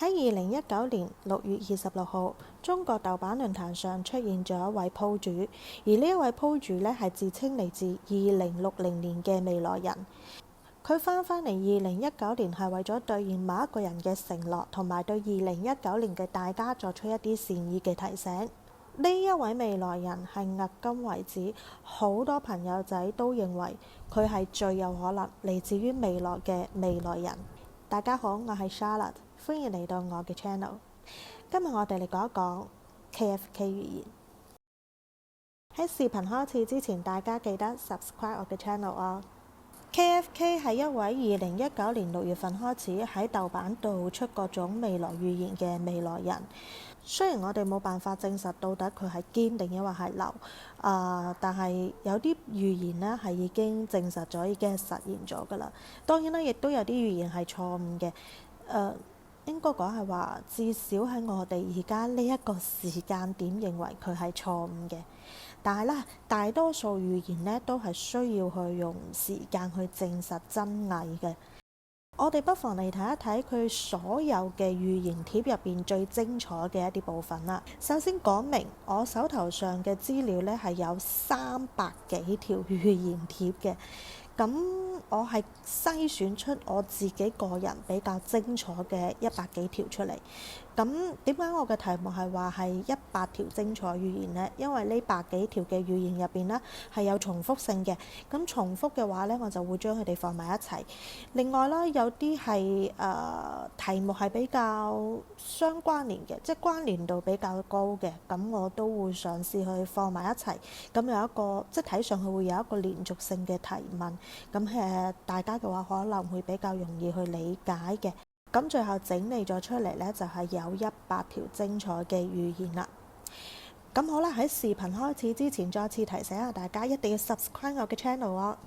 喺2019年6月26號，中國豆瓣論壇上出現咗一位鋪主，而呢一位鋪主呢係自稱嚟自2060年嘅未來人。佢翻嚟2019年係為咗兌現某一個人嘅承諾，同埋對2019年嘅大家作出一啲善意嘅提醒。呢一位未來人係迄今為止好多朋友仔都認為佢係最有可能嚟自於未來嘅未來人。大家好，我係 Charlotte， 歡迎嚟到我嘅 channel。今日我哋嚟講一講 KFK 語言。喺視頻開始之前，大家記得 subscribe 我嘅 channel 啊。KFK 係一位2019年6月份開始喺豆瓣度出各種未來預言嘅未來人。雖然我哋冇辦法證實到底佢係堅定抑或係流，但係有啲預言呢係已經證實咗，已經係實現咗㗎啦。當然啦，亦都有啲預言係錯誤嘅。應該講係話，至少喺我哋而家呢一個時間點認為佢係錯誤嘅。但係咧，大多數預言呢都係需要去用時間去證實真偽嘅。我哋不妨嚟睇一睇佢所有嘅預言貼入邊最精彩嘅一啲部分啦。首先講明，我手頭上嘅資料呢係有300幾條預言貼嘅。咁我係篩選出我自己個人比較精彩嘅100幾條出嚟。咁點解我嘅題目係話係100條精彩預言呢？因為呢100幾條嘅預言入邊呢係有重複性嘅。咁重複嘅話呢，我就會將佢哋放埋一齊。另外啦，有啲係題目係比較相關聯嘅，即係關聯度比較高嘅，咁我都會嘗試去放埋一齊。咁有一個即係睇上去會有一個連續性嘅提問。咁大家嘅話可能會比較容易去理解嘅。咁最後整理咗出嚟呢，就係有100條精彩嘅預言啦。咁好啦，喺視頻開始之前，再次提醒下大家，一定要 subscribe 我嘅 channel 啊。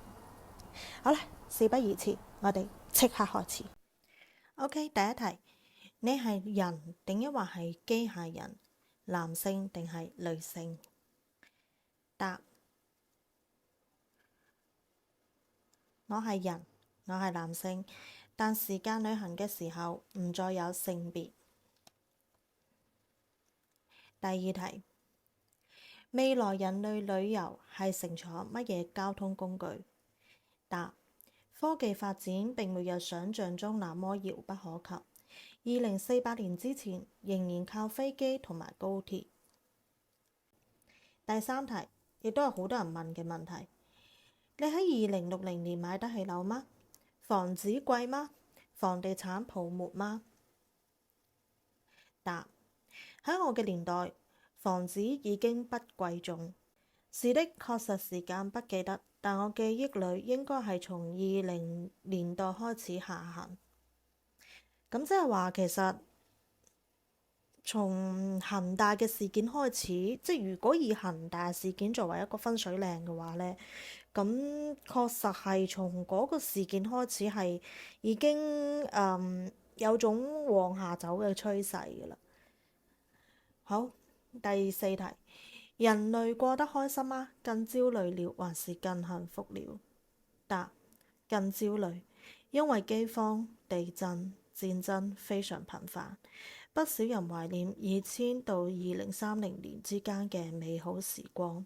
好啦，事不宜遲，我哋即刻開始。OK， 第一題，你係人定抑或係機械人？男性定係女性？答：我係人，我係男性。但時間旅行嘅時候唔再有性別。第二題，未來人類旅遊係乘坐乜嘢交通工具？答：科技發展並沒有想像中那麼遙不可及。2048年之前仍然靠飛機同埋高鐵。第三題，亦都係好多人問嘅問題，你喺2060年買得起樓嗎？房子貴嗎？房地產泡沫嗎？答：喺我嘅年代，房子已經不貴重。是的，確實時間不記得，但我記憶裏應該係從20年代開始下行。咁即係話，其實從恒大嘅事件開始，即係如果以恒大事件作為一個分水嶺嘅話呢，咁確實係從嗰個事件開始係已經有種往下走嘅趨勢㗎啦。好，第四題，人類過得開心嗎？更焦慮了，還是更幸福了？答：更焦慮，因為饑荒、地震、戰爭非常頻繁。不少人懷念2000到2030年之間嘅美好時光。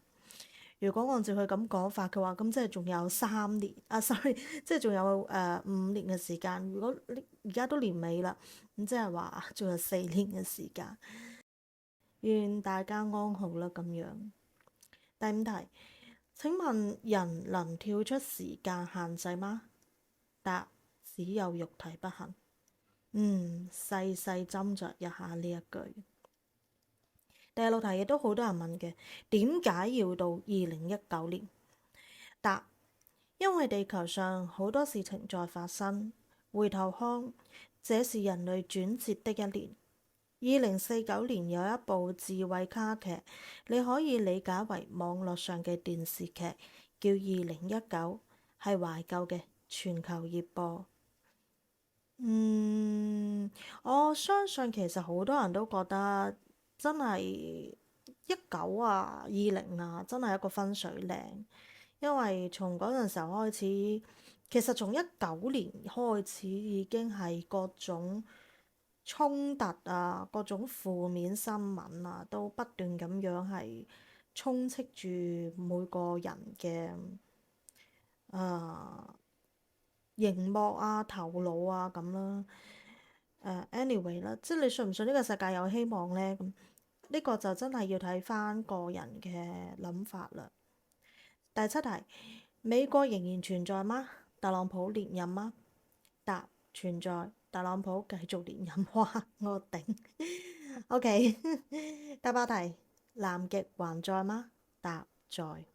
如果按照佢咁講法嘅話，咁即係仲有3年即係仲有5年嘅時間。如果而家都年尾啦，咁即係話仲有4年嘅時間。願大家安好啦，咁樣。第5題，請問人能跳出時間限制嗎？答：只有肉體不行。細細斟酌一下呢一句。第6題亦都好多人問嘅，點解要到2019年？答：因為地球上好多事情在發生。回頭看，這是人類轉折的一年。2049年有一部智慧卡劇，你可以理解為網絡上嘅電視劇，叫2019，係懷舊嘅，全球熱播。我相信其實好多人都覺得真係19啊、20啊，真係一個分水嶺。因為從嗰陣時候開始，其實從19年開始已經係各種衝突啊，各種負面新聞啊，都不斷咁樣係充斥住每個人嘅誒熒幕啊、頭腦啊咁啦。anyway 啦，即係你信唔信呢個世界有希望呢？咁呢個就真係要睇翻個人嘅諗法啦。第七題，美國仍然存在嗎？特朗普連任嗎？答：存在。特朗普繼續連任。哇！我頂。OK。第八題，南極還在嗎？答：在。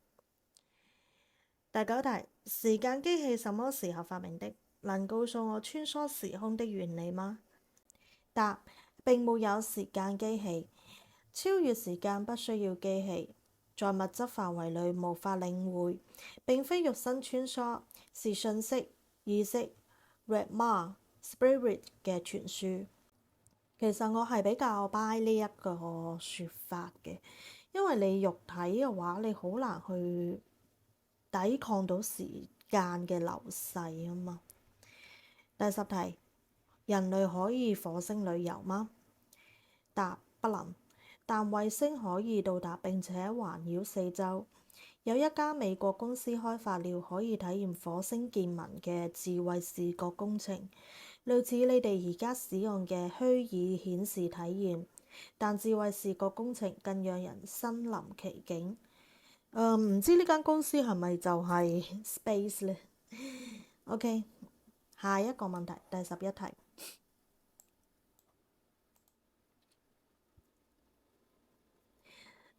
第九題，時間機器什麼時候發明的？能告訴我穿梭時空的原理嗎？答：並沒有時間機器，超越時間不需要機器，在物質範圍裏無法領會，並非肉身穿梭，是信息、意識、Redma Spirit 嘅傳輸。其實我係比較 buy 呢一個説法嘅，因為你肉體嘅話，你好難去抵抗到時間嘅流逝啊嘛。第十題，人類可以火星旅遊嗎？答：不能，但衛星可以到達並且環繞四周。有一家美國公司開發了可以體驗火星見聞嘅智慧視覺工程，類似你哋而家使用嘅虛擬顯示體驗，但智慧視覺工程更讓人身臨其境。唔知呢間公司係咪就係 Space 呢？OK，下一個問題，第11題。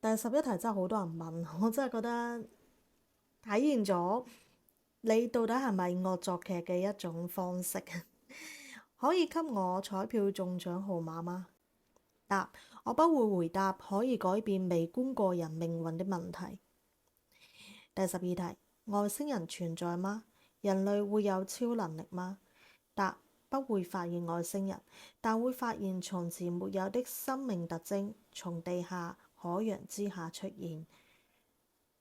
第11題真係好多人問，我真係覺得體現咗你到底係咪惡作劇嘅一種方式。可以給我彩票中獎號碼嗎？答：我不會回答可以改變微觀個人命運的問題。第12題，外星人存在嗎？人類會有超能力嗎？答：不會發現外星人，但會發現從前沒有的生命特徵，從地下、海洋之下出現。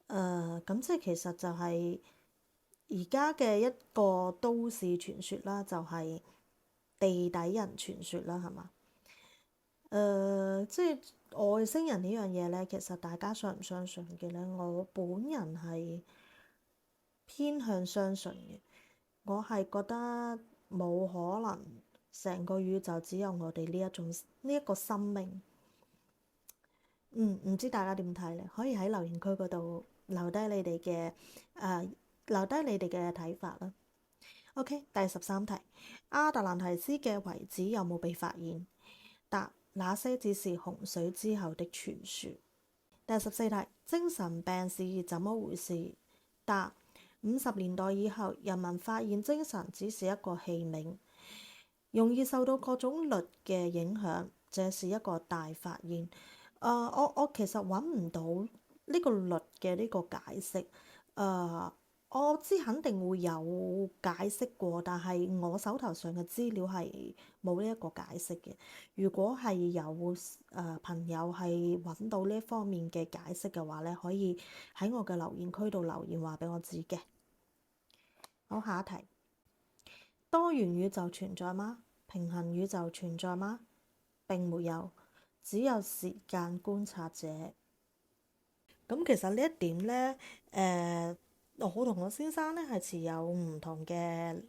咁即係其實就係而家嘅一個都市傳說啦，就係地底人傳說啦，係嘛？即係外星人呢樣嘢呢，其實大家信唔相信嘅呢？我本人係偏向相信嘅。我係覺得冇可能成個宇宙只有我哋呢一個生命。唔知大家點睇呢？可以喺留言區嗰度留低你哋嘅睇法啦。OK，第13題，亞特蘭提斯嘅遺址有冇被發現？答：那些只是洪水之後的傳說。第14題，精神病是怎麼回事？答：50年代以後，人們發現精神只是一個器皿，容易受到各種律嘅影響，這是一個大發現。我其實揾唔到呢個律嘅呢個解釋。我知肯定會有解釋過，但係我手頭上嘅資料係冇呢一個解釋嘅。如果係有朋友係揾到呢方面嘅解釋嘅話咧，可以喺我嘅留言區度留言話俾我知嘅。好，下一題，多元宇宙存在嗎？平衡宇宙存在嗎？並沒有，只有時間觀察者。咁其實呢一點呢，我同我先生呢係持有唔同嘅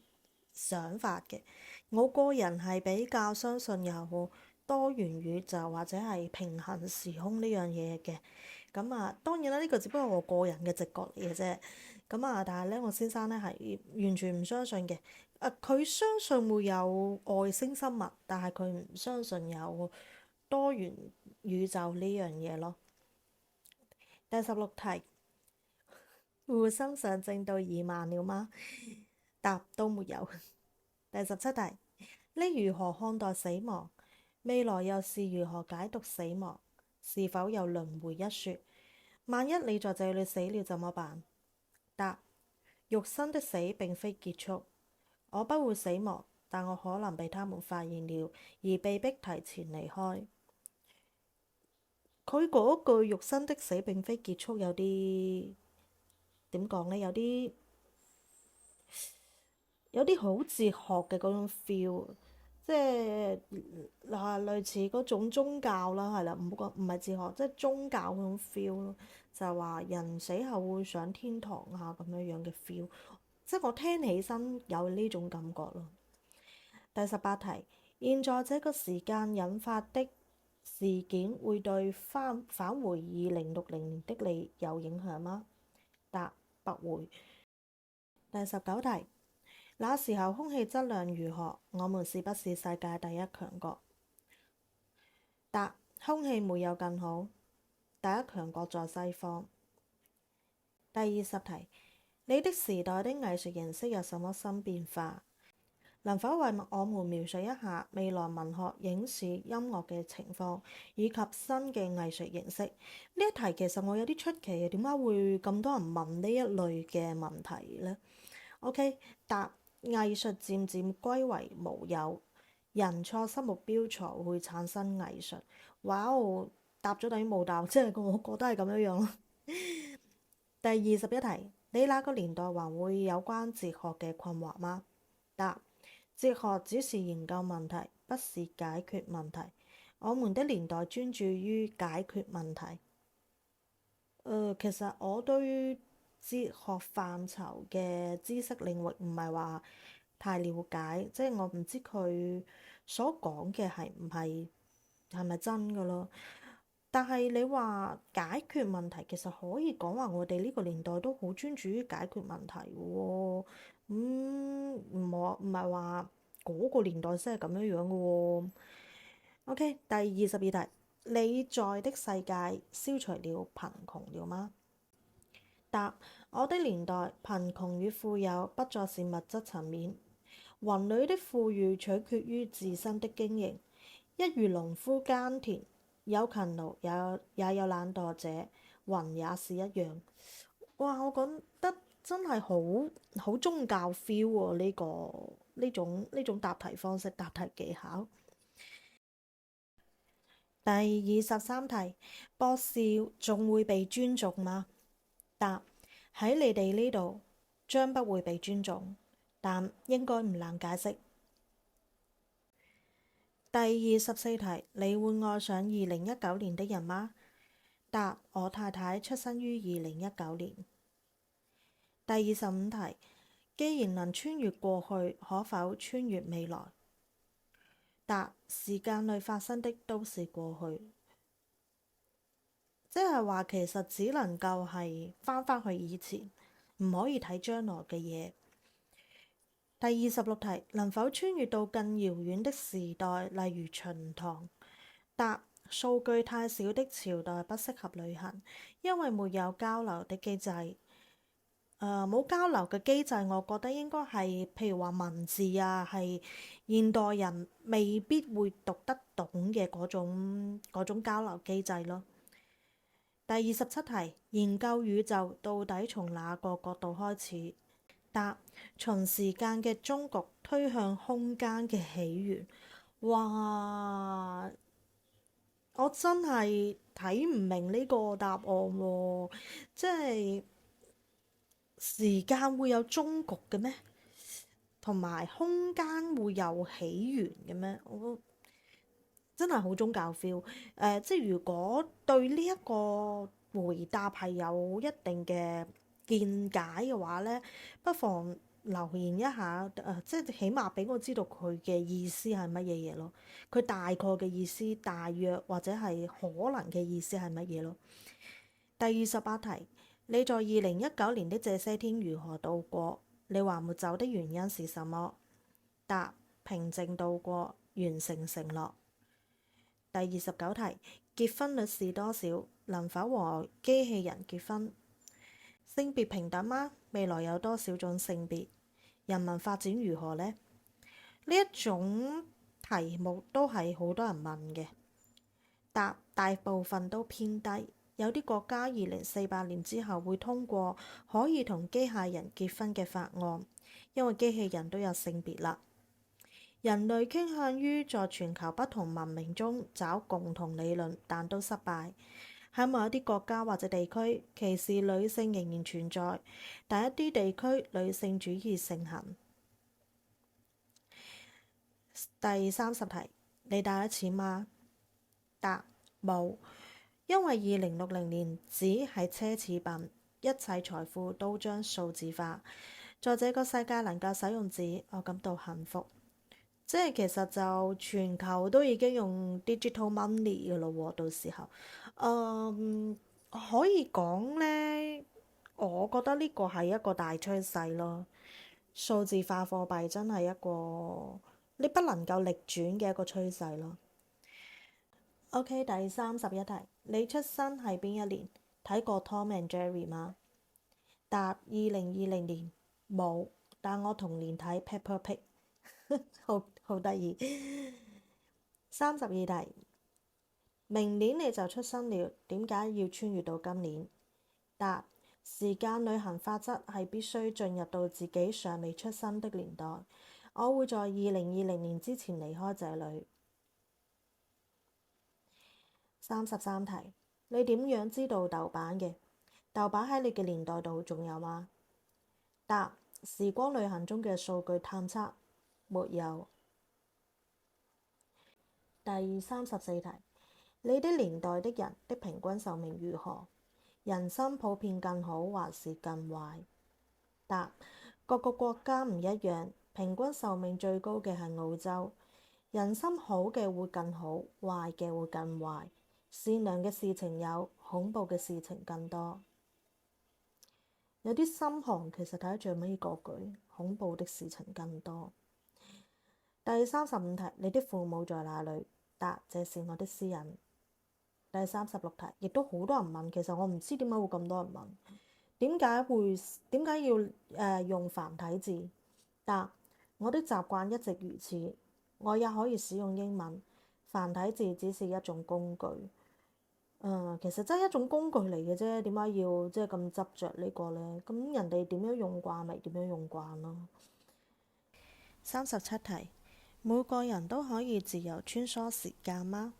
想法嘅。我個人係比較相信有多元宇宙或者係平衡時空呢樣嘢嘅。咁啊，當然啦，呢個只不過我個人嘅直覺嚟嘅啫。咁啊，但係呢，我先生呢係完全唔相信嘅。佢相信會有外星生物，但係佢唔相信有多元宇宙呢樣嘢咯。第16題，護心上正到已滿了嗎？答：都沒有。第17題，你如何看待死亡？未來又是如何解讀死亡？是否有輪迴一說？萬一你在這裏死了怎麼辦？答：肉身的死並非結束，我不會死亡，但我可能被他們發現了而被迫提前離開。佢嗰句肉身的死並非結束有啲點講呢？有啲好哲學嘅嗰種 feel，即係類似嗰種宗教啦，係啦，唔係哲學，即係宗教嗰種 feel 咯，就係話人死後會上天堂啊咁樣樣嘅 feel，即係我聽起身有呢種感覺咯。第18題，現在這個時間引發的事件會對返回2060年的你有影響嗎？答：不會。第19題，那時候空氣質量如何？我們是不是世界第一強國？答：空氣沒有更好，第一強國在西方。第20題，你的時代的藝術形式有什麼新變化？能否為我們描述一下未來文學、影視、音樂嘅情況，以及新嘅藝術形式？呢一題其實我有啲出奇嘅，點解會咁多人問呢一類嘅問題呢？OK， 答：藝術漸漸歸為無有，人錯失目標才會產生藝術。哇哦，答咗等於冇答，即係我覺得係咁樣樣咯。第21題，你那個年代還會有關哲學嘅困惑嗎？答：哲學只是研究問題，不是解決問題。我們的年代專注於解決問題。其實我對於哲學範疇嘅知識領域唔係話太了解，即係我唔知佢所講嘅係咪真㗎咯。但係你話解決問題，其實可以講話我哋呢個年代都好專注於解決問題喎。唔係話嗰個年代先係咁樣樣嘅喎。OK，第22題，你在的世界消除了貧窮了嗎？答：我的年代，貧窮與富有不再是物質層面，雲裏的富裕取決於自身的經營。一如農夫耕田，有勤勞，也有懶惰者，雲也是一樣。哇！我覺得真係好宗教 feel 喎，呢種答題方式、答題技巧。第23題，博士仲會被尊重嗎？答：喺你哋呢度將不會被尊重，但應該唔難解釋。第24題，你會愛上2019年的人嗎？答：我太太出生於2019年。第25題，既然能穿越過去，可否穿越未來？答：時間裏發生的都是過去，即係話其實只能夠係返去以前，唔可以睇將來嘅嘢。第26題，能否穿越到更遙遠的時代，例如秦唐？答：數據太少的朝代不適合旅行，因為沒有交流的機制。冇交流嘅機制，我覺得應該係譬如話文字啊，係現代人未必會讀得懂嘅嗰種交流機制咯。第27題，研究宇宙到底從哪個角度開始？答：從時間嘅終局推向空間嘅起源。哇！我真係睇唔明呢個答案喎，即係時間會有終局嘅咩？同埋空間會有起源嘅咩？我真係好宗教 feel。即係如果對呢一個回答係有一定嘅見解嘅話呢，不妨留言一下，即係起碼俾我知道佢嘅意思係乜嘢嘢咯。佢大概嘅意思，大約或者係可能嘅意思係乜嘢咯？第28題，你在2019年的這些天如何度過？你還沒走的原因是什麼？答：平靜度過，完成承諾。第29題，結婚率是多少？能否和機器人結婚？性別平等嗎？未來有多少種性別？人民發展如何呢？呢一種題目都係好多人問嘅。答：大部分都偏低。有啲國家2048年之後會通過可以同機械人結婚嘅法案，因為機器人都有性別啦。人類傾向於在全球不同文明中找共同理論，但都失敗。喺某一啲國家或者地區，歧視女性仍然存在，但一啲地區女性主義盛行。第30題，你帶咗錢嗎？答：冇，因為2060年紙係奢侈品，一切財富都將數字化。在這個世界能夠使用紙，我感到幸福。即係其實就全球都已經用 digital money 嘅咯喎，到時候，可以講呢，我覺得呢個係一個大趨勢咯。數字化貨幣真係一個你不能夠逆轉嘅一個趨勢咯。OK，第31題，你出生係邊一年？睇過 Tom and Jerry 嗎？答：2020年，冇，但我同年睇 Peppa Pig，好得意。32題，明年你就出生了，點解要穿越到今年？答：時間旅行法則係必須進入到自己尚未出生的年代，我會在2020年之前離開這裡。33題，你點樣知道豆瓣嘅？豆瓣喺你嘅年代度仲有嗎？答：時光旅行中嘅數據探測，沒有。第34題，你的年代的人的平均壽命如何？人生普遍更好還是更壞？答：各個國家唔一樣，平均壽命最高嘅係澳洲。人生好嘅會更好，壞嘅會更壞。善良嘅事情有，恐怖嘅事情更多。有啲心寒，其實睇得最尾嗰句，恐怖的事情更多。第35題，你的父母在哪裡？答：這是我的私隱。第36題，亦都好多人問，其實我唔知點解會咁多人問，點解要用繁體字？答：我的習慣一直如此，我也可以使用英文，繁體字只是一種工具。其實真係一種工具嚟嘅啫，點解要即係咁執着呢個呢？咁人哋點樣用慣咪點樣用慣咯。37題，每個人都可以自由穿梭時間嗎？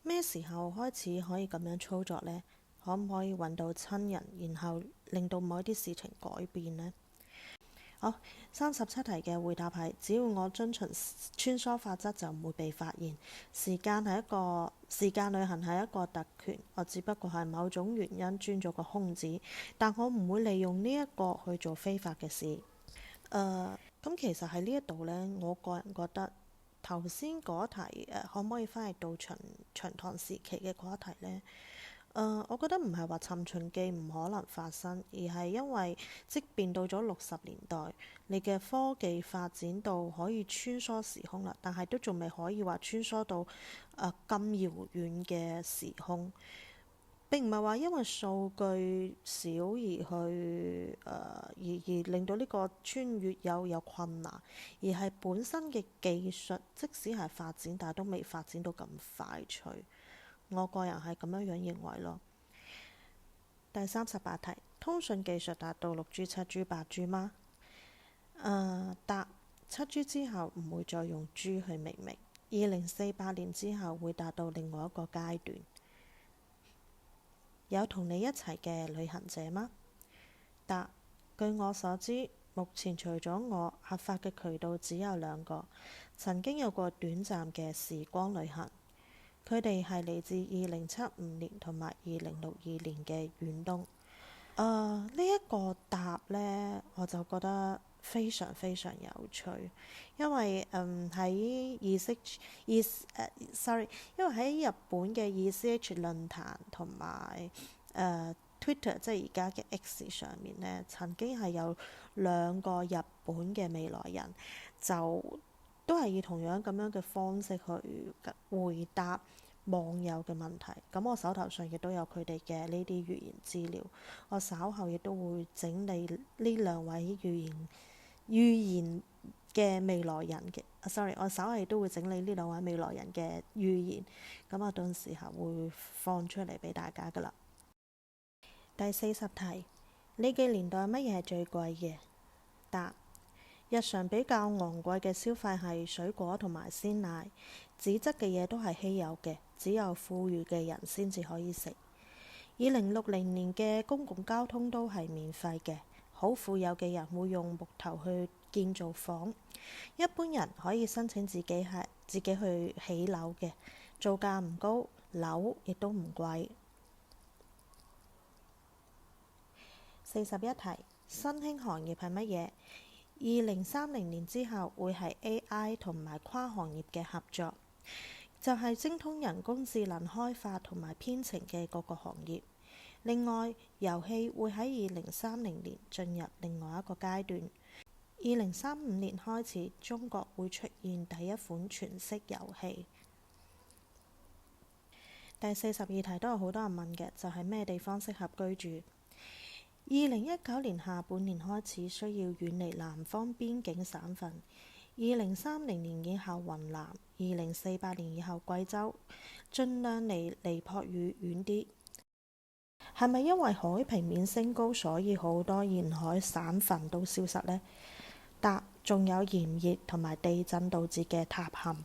咩時候開始可以咁樣操作呢？可唔可以揾到親人，然後令到某一啲事情改變呢？好，37題嘅回答係：只要我遵循穿梭法則，就唔會被發現。時間旅行係一個特權，我只不過係某種原因鑽咗個空子，但我唔會利用呢一個去做非法嘅事。咁其實喺呢一度呢，我個人覺得頭先嗰一題可唔可以翻譯到秦唐時期嘅嗰一題呢？我覺得唔係話尋秦記唔可能發生，而係因為即便到咗60年代，你嘅科技發展到可以穿梭時空啦，但係都仲未可以話穿梭到咁遙遠嘅時空。並唔係話因為數據少而令到呢個穿越有困難，而係本身嘅技術即使係發展，但係都未發展到咁快脆。我個人係咁樣認為咯。第38題，通訊技術達到6G、7G、8G 嗎？答：7G 之後唔會再用 G 去命名，2048年之後會達到另外一個階段。有同你一齊嘅旅行者嗎？答：據我所知，目前除咗我，合法嘅渠道只有2個，曾經有過短暫嘅時光旅行。佢哋係嚟自2075年同埋2062年嘅遠東。呢一個答呢，我就覺得非常非常有趣，因為喺因為喺日本嘅 ECH 論壇同埋Twitter 即係而家嘅 X 上面呢，曾經係有2個日本嘅未來人就都係以同樣咁樣嘅方式去回答網友嘅問題。咁我手頭上亦都有佢哋嘅呢啲語言資料，我稍後亦都會整理呢2位預言嘅未來人嘅我稍後亦都會整理呢2位未來人嘅預言。咁我到時候會放出嚟俾大家噶啦。第40題，你嘅年代乜嘢係最貴嘅？答：日常比較昂貴嘅消費係水果同埋鮮奶，紙質嘅嘢都係稀有嘅，只有富裕嘅人先至可以食。2060年嘅公共交通都係免費嘅，好富有嘅人會用木頭去建造房。一般人可以申請自己去起樓嘅，造價唔高，樓亦都唔貴。41題，新興行業係乜嘢？2030年之後會係 AI 同埋跨行業嘅合作，就係精通人工智能開發同埋編程嘅各個行業。另外，遊戲會喺2030年進入另外一個階段。2035年開始，中國會出現第一款全息遊戲。第42題都有好多人問嘅，就係咩地方適合居住？2019年下半年開始需要遠離南方邊境省份，2030年以後雲南，2048年以後貴州，盡量離尼泊爾遠啲。係咪因為海平面升高，所以好多沿海省份都消失呢？答：仲有炎熱同埋地震導致嘅塌陷。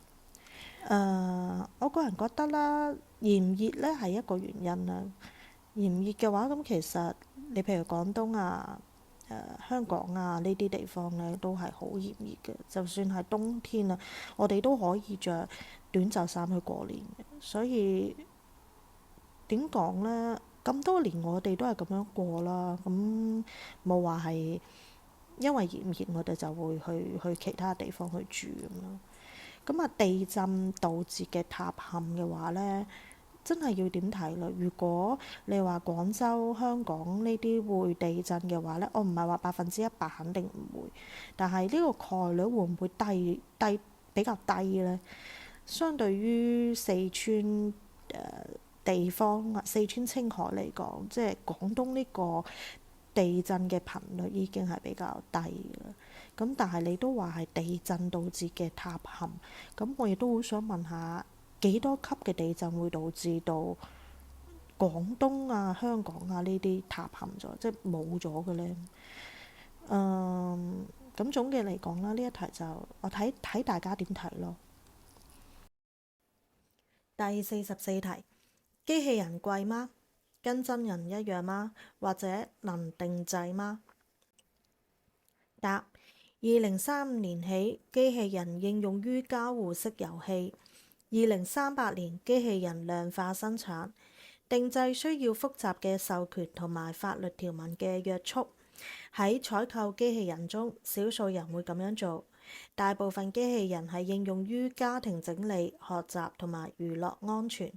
我個人覺得啦，炎熱呢係一個原因啦。炎熱嘅話，咁其實你譬如廣東啊、香港啊呢啲地方呢，都係好炎熱嘅。就算係冬天啊，我哋都可以着短袖衫去過年嘅。所以點講呢？咁多年我哋都係咁樣過啦。咁冇話係因為炎熱，我哋就會去其他地方去住咁咯。咁啊，地震導致嘅塌陷嘅話呢，真係要點睇嘞？如果你話廣州、香港呢啲會地震嘅話呢，我唔係話100%肯定唔會，但係呢個概率會唔會比較低呢？相對於四川地方啊，四川青海嚟講，即係廣東呢個地震嘅頻率已經係比較低啦。咁但係你都話係地震導致嘅塌陷，咁我亦都好想問下幾多級嘅地震會導致到廣東啊、香港啊呢啲塌陷咗，即係冇咗嘅呢？咁總嘅嚟講啦，呢一題就我睇大家點睇咯。第44題，機器人貴嗎？跟真人一樣嗎？或者能定製嗎？答：2035年起，機器人應用於交互式遊戲。2038年，機器人量化生產，定製需要複雜嘅授權同埋法律條文嘅約束。喺採購機器人中，少數人會咁樣做，大部分機器人係應用於家庭整理、學習同埋娛樂安全。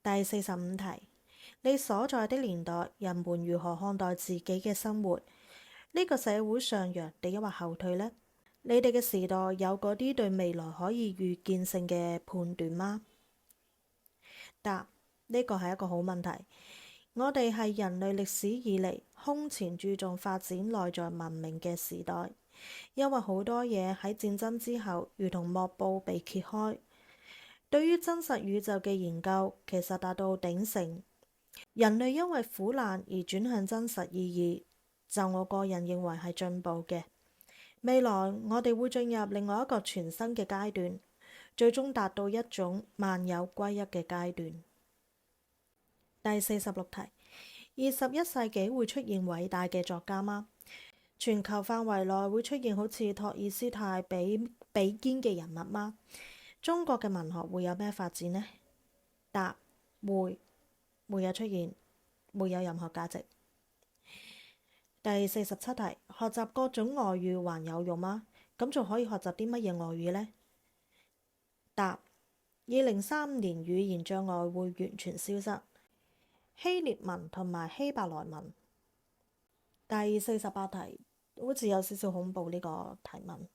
第45題，你所在的年代，人們如何看待自己嘅生活？呢個社會上揚定抑或後退呢？你哋嘅時代有嗰啲對未來可以預見性嘅判斷嗎？答：呢個係一個好問題。我哋係人類歷史以嚟空前注重發展內在文明嘅時代，因為好多嘢喺戰爭之後如同幕布被揭開。對於真實宇宙嘅研究其實達到鼎盛，人類因為苦難而轉向真實意義，就我個人認為係進步嘅。未來我哋會進入另外一個全新嘅階段，最終達到一種萬有歸一嘅階段。第46題，21世紀會出現偉大嘅作家嗎？全球範圍內會出現好似托爾斯泰、比肩嘅人物嗎？中國嘅文學會有咩發展呢？答：會有出現，沒有任何價值。第47題，學習各種外語還有用嗎？咁仲可以學習啲乜嘢外語呢？答：2035年語言障礙會完全消失。希臘文同埋希伯來文。第48題，好似有少少恐怖呢個提問。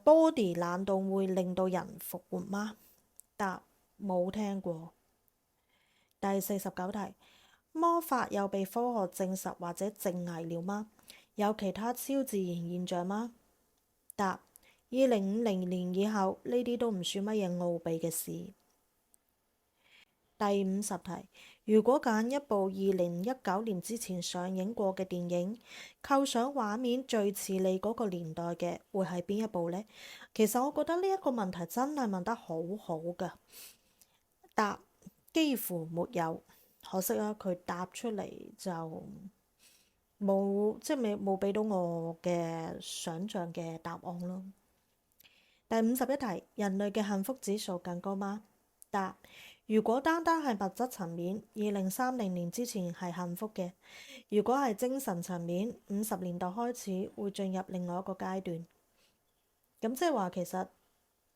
body 冷凍會令到人復活嗎？答：冇聽過。第49題，魔法又被科學證實或者證偽了嗎？有其他超自然現象嗎？答：2050年以後呢啲都唔算乜嘢奧秘嘅事。第50題，如果揀一部2019年之前上映過嘅電影，構想畫面最似你嗰個年代嘅，會係邊一部呢？其實我覺得呢一個問題真係問得好好㗎。答：幾乎沒有，可惜啊，佢答出嚟就冇俾到我嘅想像嘅答案咯。第51題，人類嘅幸福指數更高嗎？答：如果單單係物質層面，2030年之前係幸福嘅；如果係精神層面，50年代開始會進入另外一個階段。咁即係話其實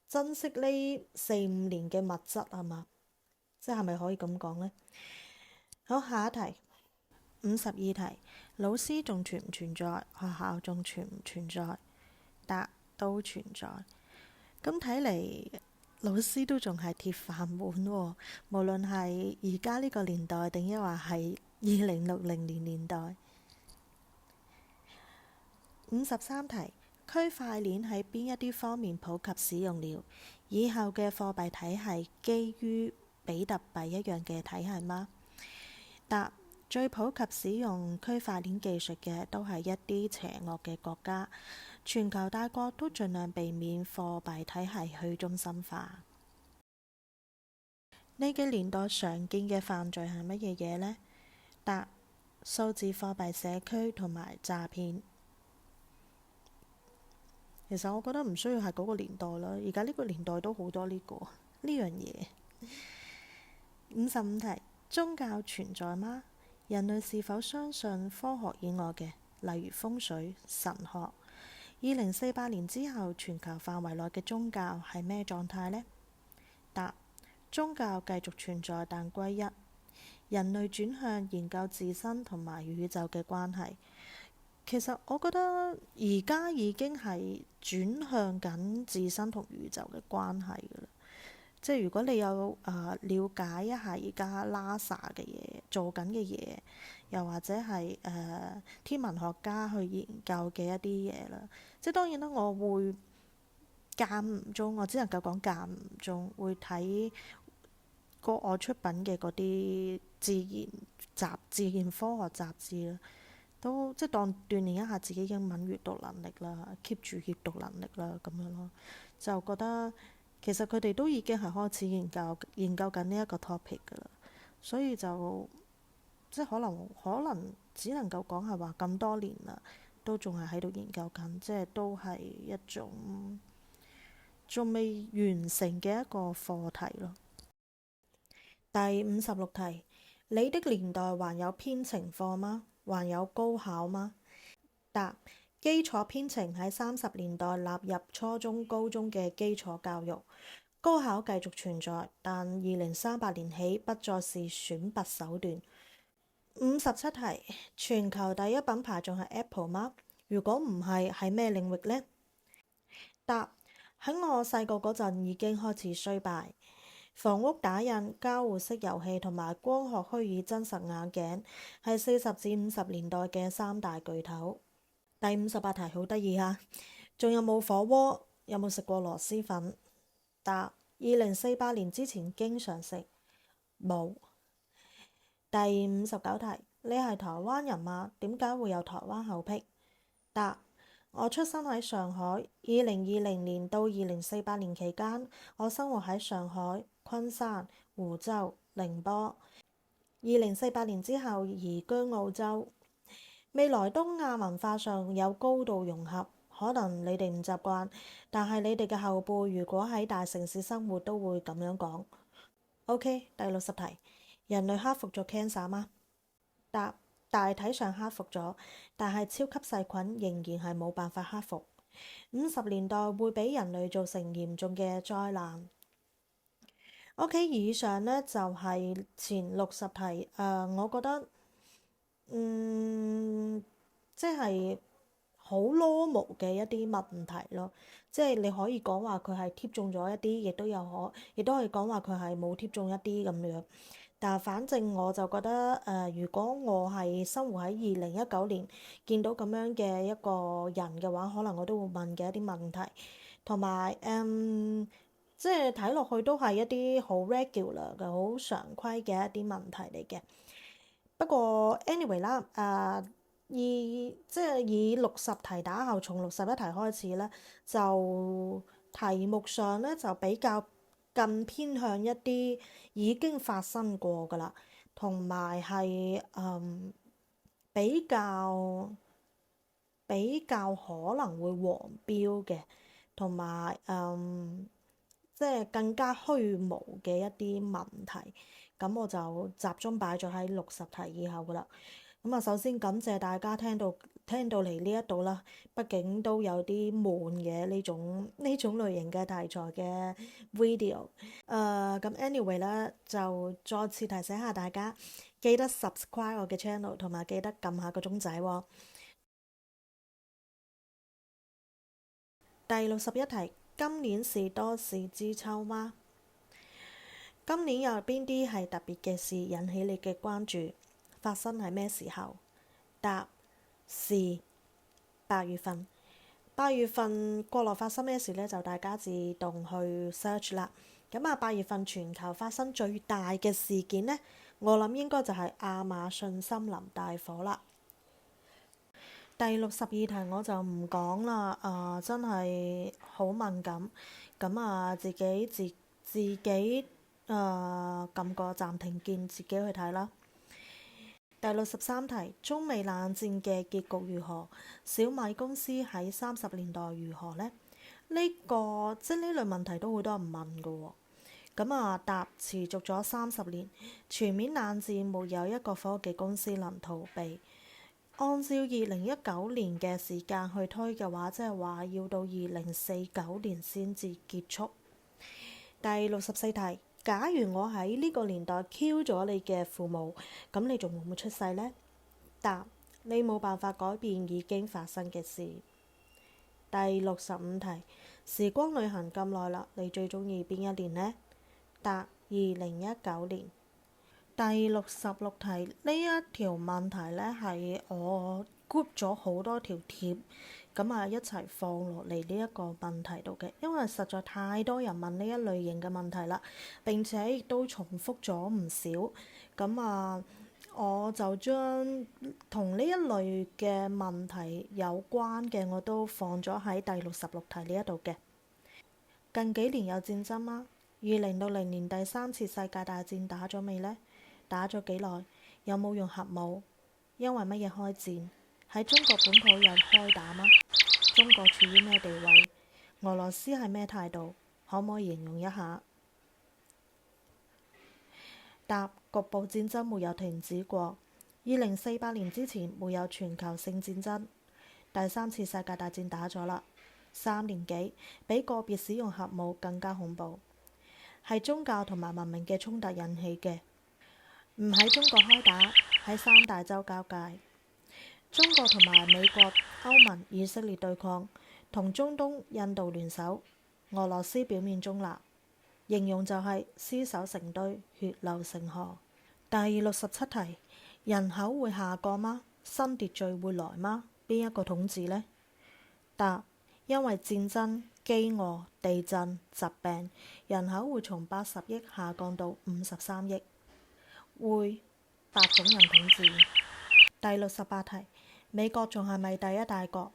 珍惜呢4-5年嘅物質係嘛？即係咪可以咁講呢？好，下一題。52題，老師仲存唔存在？學校仲存唔存在？答：都存在。咁睇嚟，老師都仲係鐵飯碗喎，無論係而家呢個年代定抑或係2060年代。53題，區塊鏈喺邊一啲方面普及使用了？以後嘅貨幣體系基於比特幣一樣嘅體系嗎？答：最普及使用區塊鏈技術嘅都係一啲邪惡嘅國家，全球大國都盡量避免貨幣體系去中心化。你嘅年代常見嘅犯罪係乜嘢嘢呢？答：數字貨幣社區同埋詐騙。其實我覺得唔需要係嗰個年代啦，而家呢個年代都好多呢樣嘢。55題，宗教存在嗎？人類是否相信科學以外嘅，例如風水、神學？2048年之後，全球範圍內嘅宗教係咩狀態呢？答：宗教繼續存在，但歸一。人類轉向研究自身同埋宇宙嘅關係。其實我覺得而家已經係轉向緊自身同宇宙嘅關係㗎啦。即係如果你有了解一下而家 NASA 嘅嘢做緊嘅嘢，又或者係天文學家去研究嘅一啲嘢啦。即係當然啦，我會間唔中，我只能夠講間唔中會睇國外出品嘅嗰啲自然科學雜誌啦。都即係當鍛鍊一下自己英文閱讀能力啦，keep 住閱讀能力啦咁樣咯。就覺得其實佢哋都已經係開始研究緊呢一個 topic 㗎啦，所以就即係可能只能夠講係話咁多年啦，都仲係喺度研究緊，即係都係一種仲未完成嘅一個課題咯。第56題，你的年代還有編程課嗎？還有高考嗎？答：基礎編程喺30年代納入初中、高中嘅基礎教育，高考繼續存在，但2038年起不再是選拔手段。57題，全球第一品牌仲係 Apple 嗎？如果唔係，喺咩領域呢？答：喺我細個嗰陣已經開始衰敗。房屋打印、交互式遊戲同埋光學虛擬真實眼鏡係40至50年代嘅3大巨頭。第58題好得意嚇，仲有冇火鍋？有冇食過螺螄粉？答：2048年之前經常食，冇。第59題，你係台灣人嗎？點解會有台灣口癖？答：我出生喺上海，2020年到2048年期間，我生活喺上海、昆山、湖州、寧波。2048年之後移居澳洲。未來東亞文化上有高度融合，可能你哋唔習慣，但係你哋嘅後輩如果喺大城市生活都會咁樣講。OK，第60題，人類克服咗 cancer 嗎？答：大體上克服咗，但係超級細菌仍然係冇辦法克服。50年代會俾人類造成嚴重嘅災難。OK，以上呢就係前60題。我覺得即係好 normal 嘅一啲問題咯。即係你可以講話佢係貼中咗一啲，亦都可以講話佢係冇貼中一啲咁樣。但係反正我就覺得如果我係生活喺2019年見到咁樣嘅一個人嘅話，可能我都會問嘅一啲問題，同埋即係睇落去都係一啲好 regular 嘅、好常規嘅一啲問題嚟嘅。不過 anyway 啦，即係以60題打後，從61題開始咧，就題目上咧就比較更偏向一啲已經發生過㗎啦，同埋係比較可能會黃標嘅，同埋即係更加虛無嘅一啲問題，咁我就集中擺咗喺60題以後噶啦。咁啊，首先感謝大家聽到嚟呢一度啦，畢竟都有啲悶嘅呢種類型嘅題材嘅 video。咁 anyway 咧，就再次提醒下大家，記得 subscribe 我嘅 channel，同埋記得撳下個鐘仔喎。第61題，今年是多事之秋嗎？今年有邊啲係特別嘅事引起你嘅關注？發生喺咩時候？答是8月份。8月份國內發生咩事呢？就大家自動去 search 啦。咁啊，8月份全球發生最大嘅事件呢，我諗應該就係亞馬遜森林大火啦。第62題我就唔講啦，真係好敏感。咁啊，自己撳個暫停鍵，自己去睇啦。第63題，中美冷戰嘅結局如何？小米公司喺30年代如何呢？呢類問題都好多人問㗎喎。咁啊，答持續咗30年，全面冷戰沒有一個科技公司能逃避。按照2019年嘅時間去推嘅話，即係話要到2049年先至結束。第64題，假如我喺呢個年代 Q 咗你嘅父母，咁你仲會唔會出世呢？答：你冇辦法改變已經發生嘅事。第65題，時光旅行咁耐啦，你最鍾意邊一年呢？答：2019年。第66題，呢一條問題呢，係我 group 咗好多條貼，咁啊一齊放落嚟呢一個問題度嘅，因為實在太多人問呢一類型嘅問題啦，並且亦都重複咗唔少，咁啊我就將同呢一類嘅問題有關嘅我都放咗喺第66題呢一度嘅。近幾年有戰爭嗎？2060年第3次世界大戰打咗未呢？打咗幾耐？有冇用核武？因為乜嘢開戰？喺中國本土有開打嗎？中國處於咩地位？俄羅斯係咩態度？可唔可以形容一下？答：局部戰爭沒有停止過。2048年之前沒有全球性戰爭。第3次世界大戰打咗啦，3年幾，比個別使用核武更加恐怖。係宗教同埋文明嘅衝突引起嘅。唔喺中國開打，喺3大洲交界。中國同埋美國、歐盟、以色列對抗，同中東、印度聯手。俄羅斯表面中立，形容就係屍首成堆，血流成河。第67題，人口會下降嗎？新秩序會來嗎？邊一個統治呢？答：因為戰爭、饑餓、地震、疾病，人口會從80億下降到53億。會白種人統治。第68題，美國仲係咪第一大國？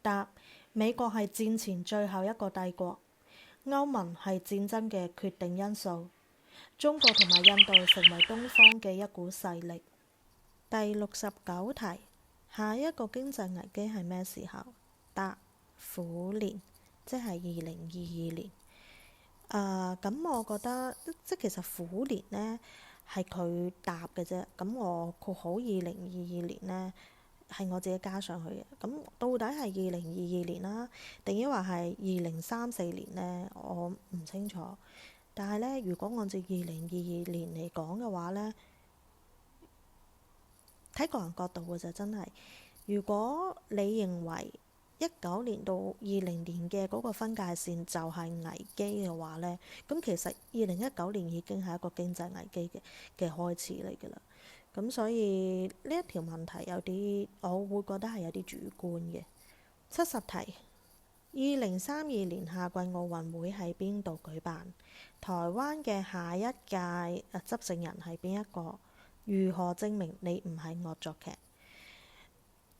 答：美國係戰前最後一個帝國。歐盟係戰爭嘅決定因素。中國同埋印度成為東方嘅一股勢力。第69題，下一個經濟危機係咩時候？答：虎年，即係2022年。咁我覺得即其實虎年呢，係佢答嘅啫，咁我括好2022年呢，係我自己加上去嘅。咁到底係2022年啦，定抑或係2034年呢？我唔清楚。但係呢，如果按照2022年嚟講嘅話呢，睇個人角度嘅就真係，如果你認為19年到20年嘅嗰個分界線就係危機嘅話呢，咁其實2019年已經係一個經濟危機嘅開始嚟㗎啦。咁所以呢一條問題有啲，我會覺得係有啲主觀嘅。70題，2032年夏季奧運會喺邊度舉辦？台灣嘅下一屆執政人係邊一個？如何證明你唔係惡作劇？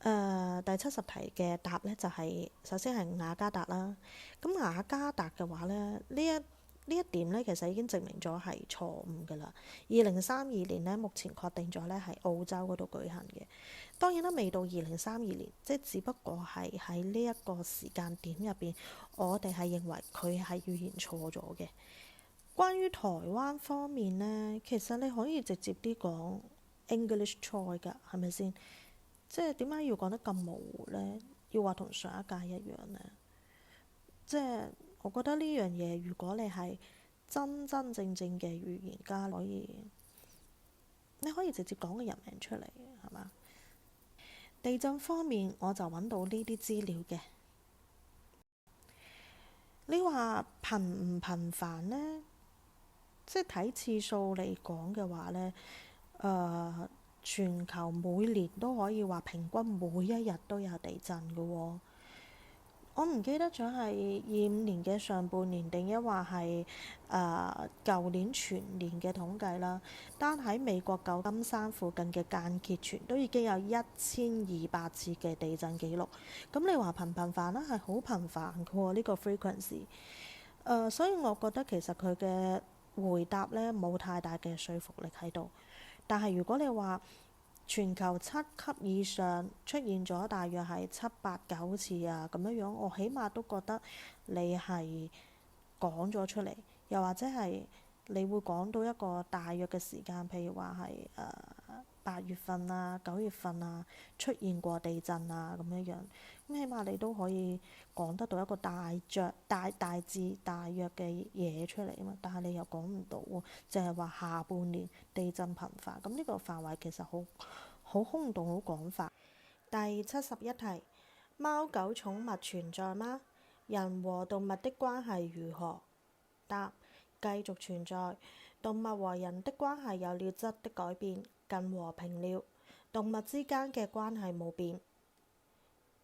第70題嘅答呢，就係首先係雅加達啦。咁雅加達嘅話呢，呢呢一點呢，其實已經證明咗係錯誤㗎啦。2032年呢，目前確定咗呢係澳洲嗰度舉行嘅。當然啦，未到2032年，即係只不過係喺呢一個時間點入邊，我哋係認為佢係預言錯咗嘅。關於台灣方面呢，其實你可以直接啲講 English choice 㗎，係咪先？即係點解要講得咁模糊呢？要話同上一屆一樣呢？即係我覺得呢樣嘢，如果你係真真正正嘅預言家，你可以直接講個人名出嚟，係嘛？地震方面，我就揾到呢啲資料嘅。你話頻唔頻繁呢？即係睇次數嚟講嘅話呢，全球每年都可以話平均每一日都有地震嘅喎。我唔記得咗係25年嘅上半年定抑或係舊年全年嘅統計啦。單喺美國舊金山附近嘅間歇泉都已經有1200次嘅地震記錄。咁你話頻唔頻繁啦？係好頻繁嘅喎，呢個 frequency。所以我覺得其實佢嘅回答呢冇太大嘅說服力喺度。但係如果你話全球7級以上出現咗大約係7、8、9次啊咁樣樣，我起碼都覺得你係講咗出嚟，又或者係你會講到一個大約嘅時間，譬如話係8月份啊、9月份啊出現過地震啊咁樣樣，咁起碼你都可以講得到一個大致大約嘅嘢出嚟啊嘛。但係你又講唔到喎，淨係話下半年地震頻繁，咁呢個範圍其實好空洞、好廣泛。第71題，貓狗寵物存在嗎？人和動物的關係如何？答：繼續存在。動物和人的關係有了質的改變，更和平了。動物之間嘅關係冇變。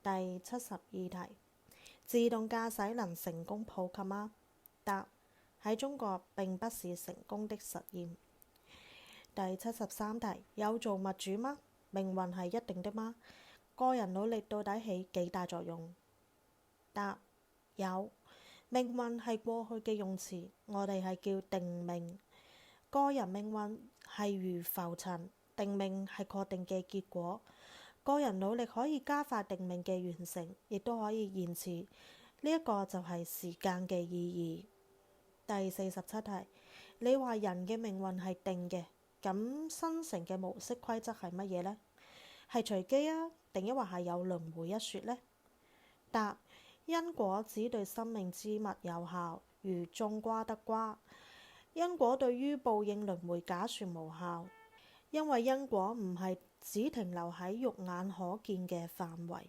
第72題，自動駕駛能成功普及嗎？答：喺中國並不是成功的實驗。第73題，有造物主嗎？命運係一定的嗎？個人努力到底起幾大作用？答：有。命運係過去嘅用詞，我哋係叫定命。個人命運係如浮塵，定命係確定嘅結果。個人努力可以加快定命嘅完成，亦都可以延遲。呢一個就係時間嘅意義。第47題，你話人嘅命運係定嘅，咁生成嘅模式規則係乜嘢呢？係隨機啊，定抑或係有輪迴一說呢？答：因果只對生命之物有效，如種瓜得瓜。因果對於報應輪迴假說無效，因為因果唔係只停留喺肉眼可見嘅範圍。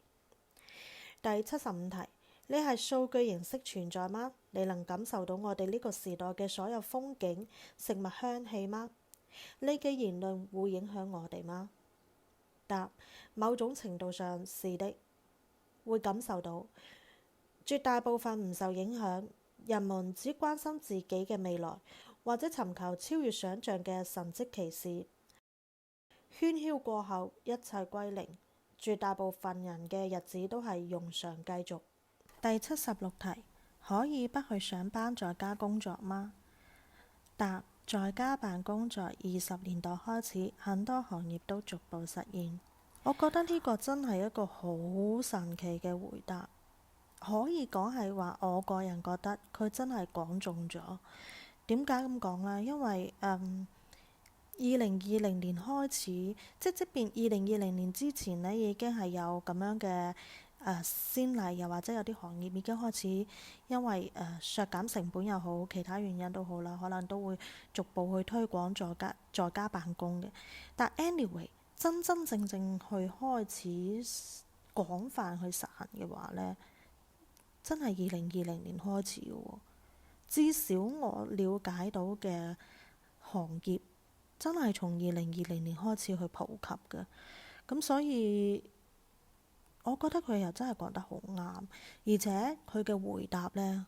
第75題，你係數據形式存在嗎？你能感受到我哋呢個時代嘅所有風景、食物、香氣嗎？你嘅言論會影響我哋嗎？答：某種程度上是的，會感受到。絕大部分唔受影響，人們只關心自己嘅未來，或者尋求超越想像嘅神蹟奇事。喧囂過後，一切歸零，絕大部分人嘅日子都係庸常繼續。第76題，可以不去上班在家工作嗎？答：在家辦公在20年代開始，很多行業都逐步實現。我覺得呢個真係一個好神奇嘅回答。可以講係話，我個人覺得佢真係講中咗。點解咁講呢？因為2020年開始，即便2020年之前呢，已經係有咁樣嘅先例，又或者有啲行業已經開始因為削減成本又好，其他原因都好啦，可能都會逐步去推廣在家辦公嘅。但 anyway，真真正正去開始廣泛去實行嘅話呢，真係2020年開始嘅喎。至少我了解到嘅行業真係從2020年開始去普及嘅。咁所以我覺得佢又真係講得好啱，而且佢嘅回答呢，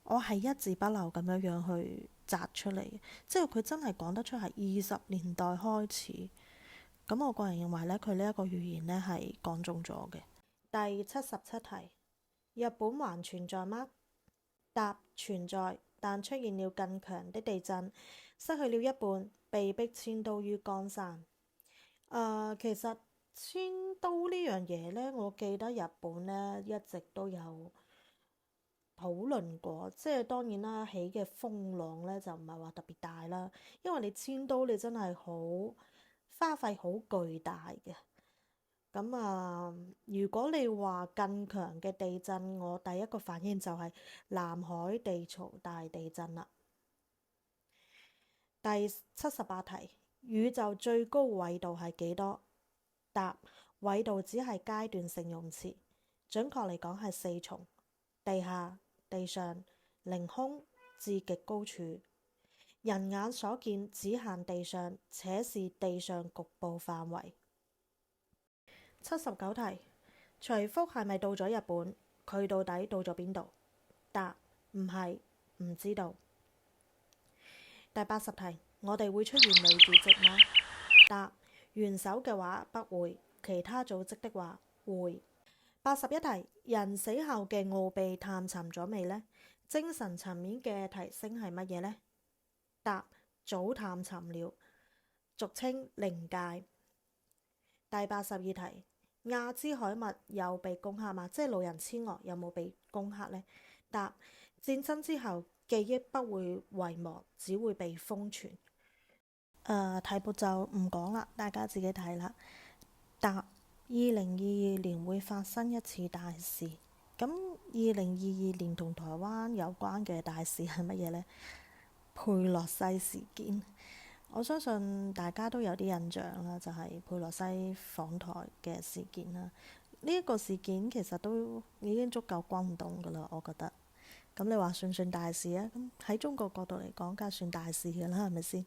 我係一字不漏咁樣去摘出嚟，即係佢真係講得出係20年代開始。咁我個人認為呢，佢呢一個預言呢係講中咗嘅。第77題，日本還存在嗎？答：存在，但出現了更強的地震，失去了一半，被迫遷都於岡山。其實遷都呢樣嘢呢，我記得日本呢一直都有討論過，即係當然啦，起嘅風浪呢就唔係話特別大啦，因為你遷都你真係好花費好巨大嘅。咁如果你話更強嘅地震，我第一個反應就係南海地槽大地震啦。第78題，宇宙最高緯度係幾多？答：緯度只係階段性用詞，準確嚟講係4重：地下、地上、凌空至極高處。人眼所見只限地上，且是地上局部範圍。79題，徐福係咪到咗日本？佢到底到咗邊度？答：唔係，唔知道。第80題，我哋會出現女主席嗎？答：元首嘅話不會，其他組織的話會。81題，人死後嘅奧秘探尋咗未呢？精神層面嘅提升係乜嘢呢？答：早探尋了，俗稱靈界。第82題，亞茲海默有被攻克嗎？即係老人痴呆有冇被攻克呢？答：戰爭之後記憶不會遺忘，只會被封存。題目就唔講啦，大家自己睇啦。答：2022年會發生一次大事。咁2022年同台灣有關嘅大事係乜嘢呢？佩洛西事件。我相信大家都有啲印象啦，就係佩洛西訪台嘅事件啦。呢一個事件其實都已經足夠轟動噶啦，我覺得。咁你話算唔算大事啊？咁喺中國角度嚟講，梗係算大事噶啦，係咪先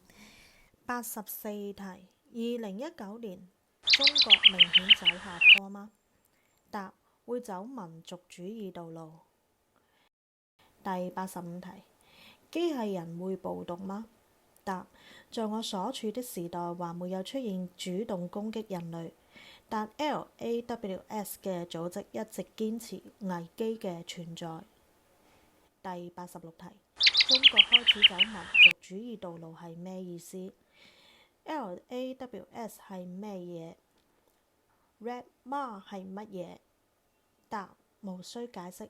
？84題，2019年中國明顯走下坡嗎？答：會走民族主義道路。第85題，機器人會暴動嗎？答：在我所處的時代還沒有出現主動攻擊人類，但 LAWS 嘅組織一直堅持危機嘅存在。第86題，中國開始走民族主義道路係咩意思？LAWS 係咩嘢？Red Ma 係乜嘢？答：無需解釋，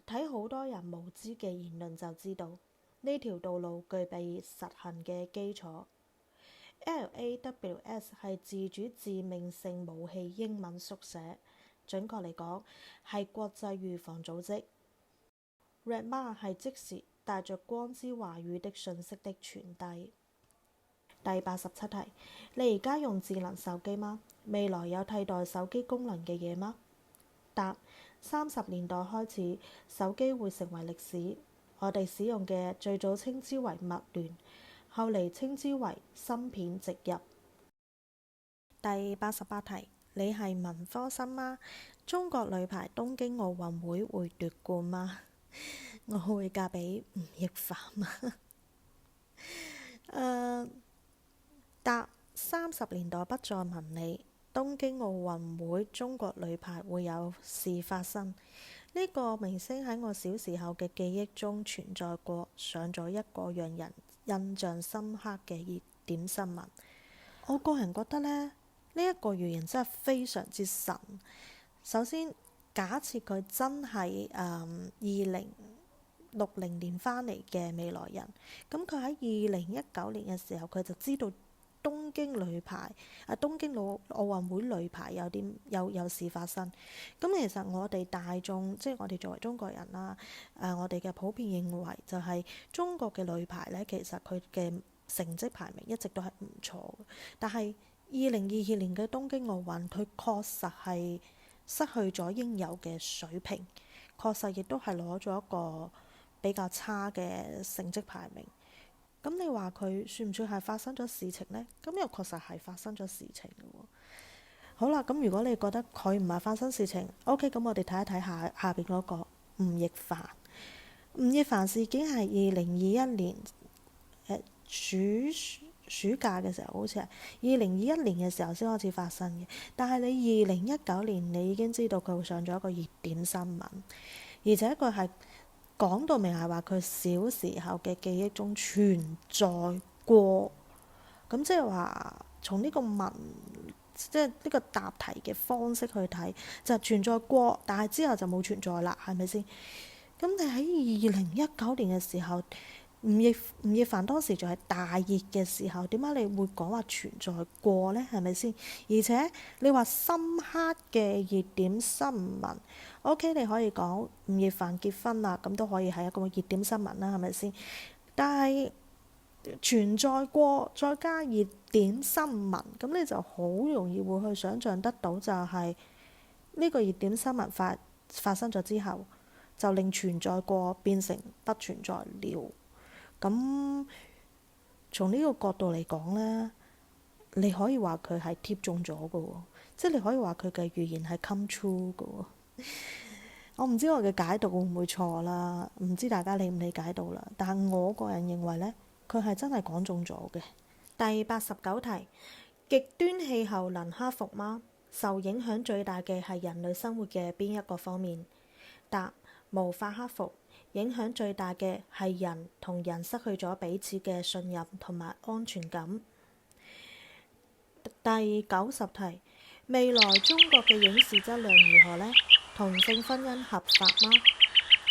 睇好多人無知嘅言論就知道。呢條道路具備實行嘅基礎。LAWS 係自主致命性武器英文縮寫，準確嚟講係國際預防組織。Red Ma 係即時帶着光之話語的訊息的傳遞。第87題，你而家用智能手機嗎？未來有替代手機功能嘅嘢嗎？答：30年代開始，手機會成為歷史。我哋使用嘅最早稱之為物聯，後嚟稱之為芯片植入。第88題，你係文科生嗎？中國女排東京奧運會會奪冠嗎？我會嫁俾吳亦凡嗎？答：30年代不再文理，東京奧運會中國女排會有事發生。呢個明星喺我小時候嘅記憶中存在過，上咗一個讓人印象深刻嘅熱點新聞。我個人覺得呢一個預言真係非常之神。首先，假設佢真係2060年翻嚟嘅未來人，咁佢喺2019年嘅時候，佢就知道東京奧運會女排有事發生。咁其實我哋大眾，即係我哋作為中國人啦，我哋嘅普遍認為就係中國嘅女排呢，其實佢嘅成績排名一直都係唔錯嘅。但係2022年嘅東京奧運，佢確實係失去咗應有嘅水平，確實亦都係攞咗一個比較差嘅成績排名。咁你話佢算唔算係發生咗事情呢？咁又確實係發生咗事情嘅喎。好啦，咁如果你覺得佢唔係發生事情，OK，咁我哋睇一睇下邊嗰個吳亦凡。吳亦凡事件係2021年暑假嘅時候，好似係2021年嘅時候先開始發生嘅。但係你2019年你已經知道佢上咗一個熱點新聞，而且佢係講到明係話佢小時候嘅記憶中存在過，咁即係話從呢個即係呢個答題嘅方式去睇，就存在過，但係之後就冇存在啦，係咪先？咁你喺2019年嘅時候，吳亦凡當時仲係大熱嘅時候，點解你會講話存在過呢？係咪先？而且你話深刻嘅熱點新聞，OK，你可以講吳亦凡結婚啦，咁都可以係一個熱點新聞啦，係咪先？但係存在過再加熱點新聞，咁你就好容易會去想像得到，就係呢個熱點新聞發生咗之後，就令存在過變成不存在了。咁從呢個角度嚟講呢，你可以話佢係貼中咗嘅喎，即係你可以話佢嘅預言係 come true 嘅喎。我唔知我嘅解讀會唔會錯啦，唔知大家理唔理解到啦。但係我個人認為呢，佢係真係講中咗嘅。第89題，極端氣候能克服嗎？受影響最大嘅係人類生活嘅邊一個方面？答：無法克服。影響最大嘅係人同人失去咗彼此嘅信任同埋安全感。第90題，未來中國嘅影視質量如何呢？同性婚姻合法嗎？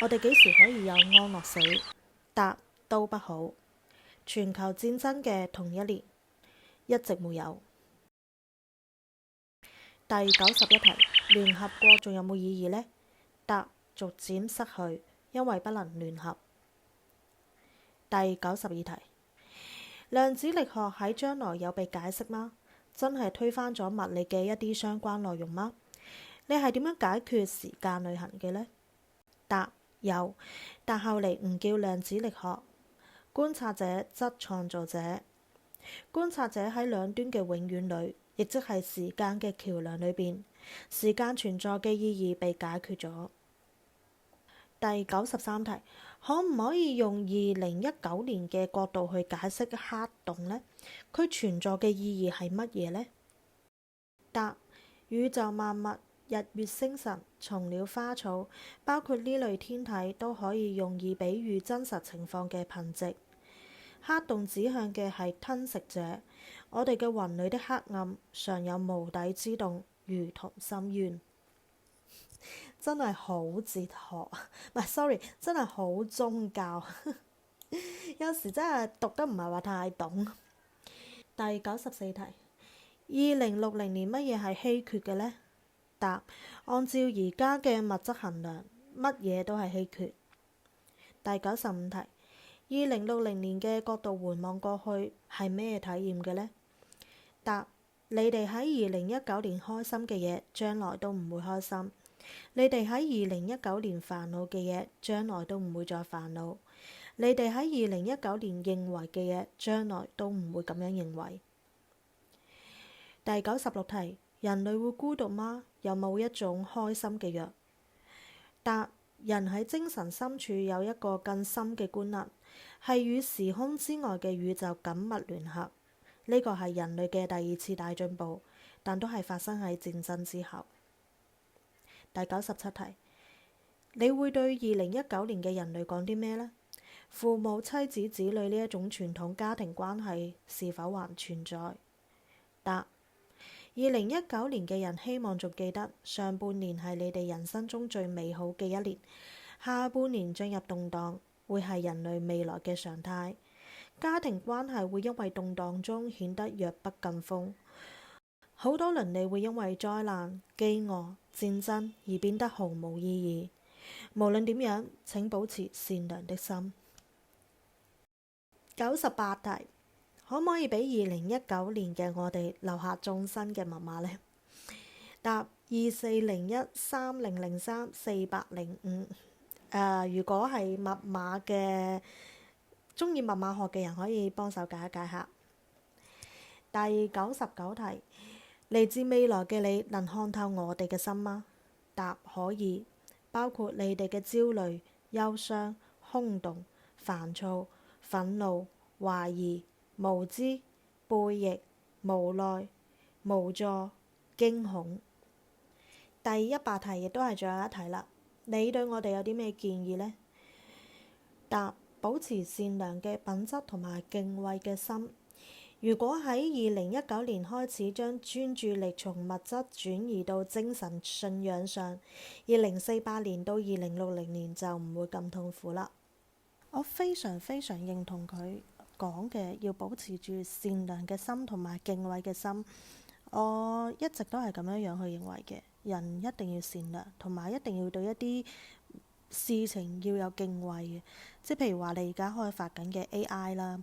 我哋幾時可以有安樂死？答：都不好。全球戰爭嘅同一年，一直沒有。第91題，聯合國仲有冇意義呢？答：逐漸失去，因為不能聯合。第92題，量子力學喺將來有被解釋嗎？真係推翻咗物理嘅一啲相關內容嗎？你係點樣解決時間旅行嘅呢？答：有，但後嚟唔叫量子力學。觀察者則創造者。觀察者喺兩端嘅永遠裏，亦即係時間嘅橋梁裏邊，時間存在嘅意義被解決咗。第93題，可唔可以用2019年嘅角度去解釋黑洞呢？佢存在嘅意義係乜嘢呢？答：宇宙萬物、日月星辰、蟲鳥花草，包括呢類天體，都可以用以比喻真實情況嘅頻值。黑洞指向嘅係吞食者。我哋嘅雲裏的黑暗，常有無底之洞，如同深淵。真係好哲學，唔係，sorry，真係好宗教。有時真係讀得唔係話太懂。第94題，2060年乜嘢係稀缺嘅呢？答：按照而家嘅物質衡量，乜嘢都係稀缺。第95題，2060年嘅角度回望過去係咩體驗嘅呢？答：你哋喺2019年開心嘅嘢，將來都唔會開心。你哋喺2019年煩惱嘅嘢，將來都唔會再煩惱。你哋喺2019年認為嘅嘢，將來都唔會咁樣認為。第96題，人類會孤獨嗎？有冇一種開心嘅藥？答：人喺精神深處有一個更深嘅官能，係與時空之外嘅宇宙緊密聯合。呢個係人類嘅第二次大進步，但都係發生喺戰爭之後。第97題，你會對2019年嘅人類講啲咩呢？父母、妻子、子女呢一種傳統家庭關係是否還存在？答：2019年嘅人希望仲記得上半年係你哋人生中最美好嘅一年，下半年進入動盪，會係人類未來嘅常態。家庭關係會因為動盪中顯得弱不禁風，好多鄰里會因為災難、饑餓、戰爭而變得毫無意義。無論點樣，請保持善良的心。98題，可唔可以俾2019年嘅我哋留下終身嘅密碼呢？答：240130034805。如果係密碼嘅，鍾意密碼學嘅人可以幫手解一解下。第99題，嚟自未來嘅你能看透我哋嘅心嗎？答：可以，包括你哋嘅焦慮、憂傷、空洞、煩躁、憤怒、懷疑、無知、背逆、無奈、無助、驚恐。第100題亦都係最後一題啦。你對我哋有啲咩建議呢？答：保持善良嘅品質同埋敬畏嘅心。如果喺2019年開始將專注力從物質轉移到精神信仰上，2048年到2060年就唔會咁痛苦啦。我非常非常認同佢講嘅，要保持住善良嘅心同埋敬畏嘅心。我一直都係咁樣去認為嘅，人一定要善良，同埋一定要對一啲事情要有敬畏嘅。即係譬如話你而家開發緊嘅 AI 啦。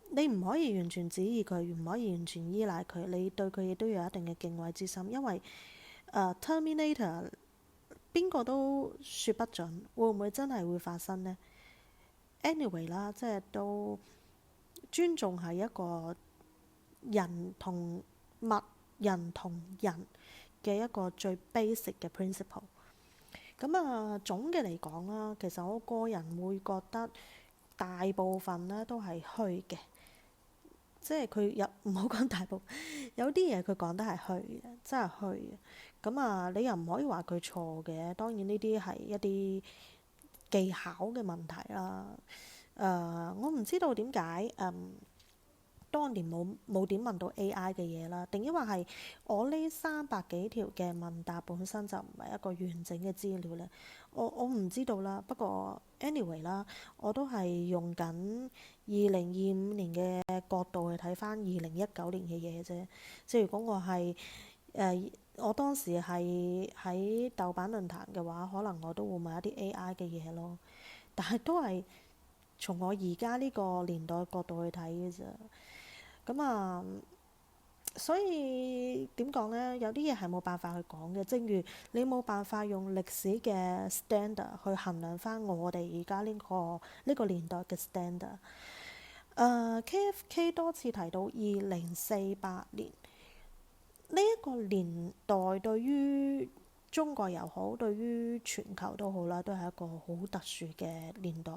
你唔可以完全指意佢，唔可以完全依賴佢，你對佢亦都有一定嘅敬畏之心，因為Terminator 邊個都說不準會唔會真係會發生呢？ Anyway 啦，即係都尊重係一個人同物、人同人嘅一個最 basic 嘅 principle。咁總嘅嚟講啦，其實我個人會覺得大部分呢都係虛嘅。即係佢有唔好講大部分，有啲嘢佢講得係虛嘅，真係虛嘅。咁你又唔可以話佢錯嘅。當然呢啲係一啲技巧嘅問題啦。我唔知道點解當年冇點問到 AI 嘅嘢啦，定抑或係我呢300幾條嘅問答本身就唔係一個完整嘅資料呢？我唔知道啦。不過 anyway 啦，我都係用緊2025年嘅角度去睇翻2019年嘅嘢啫。即係如果我當時係喺豆瓣論壇嘅話，可能我都會問一啲 AI 嘅嘢咯。但係都係從我而家呢個年代角度去睇嘅啫。所以點講呢？有啲嘢係冇辦法去講嘅。正如你冇辦法用歷史嘅 standard 去衡量翻我哋而家呢個年代嘅 standard。KFK 多次提到2048年呢一個年代，對於中國又好，對於全球都好啦，都係一個好特殊嘅年代。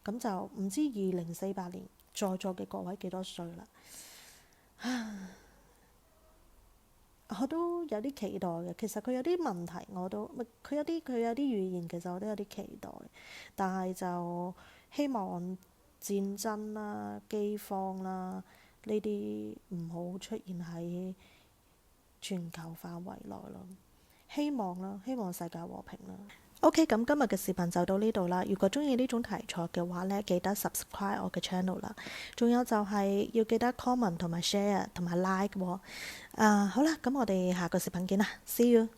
咁就唔知2048年在座嘅各位幾多歲啦？我都有啲期待嘅。其實佢有啲問題，佢有啲語言，其實我都有啲期待。但係就希望戰爭啦、饑荒啦呢啲唔好出現喺全球範圍內咯。希望啦，希望世界和平啦。OK，咁今日嘅視頻就到呢度啦。如果中意呢種題材嘅話呢，記得 subscribe 我嘅 channel 啦。仲有就係要記得 comment 同埋 share 同埋 like 喎。好啦，咁我哋下個視頻見啦，See you。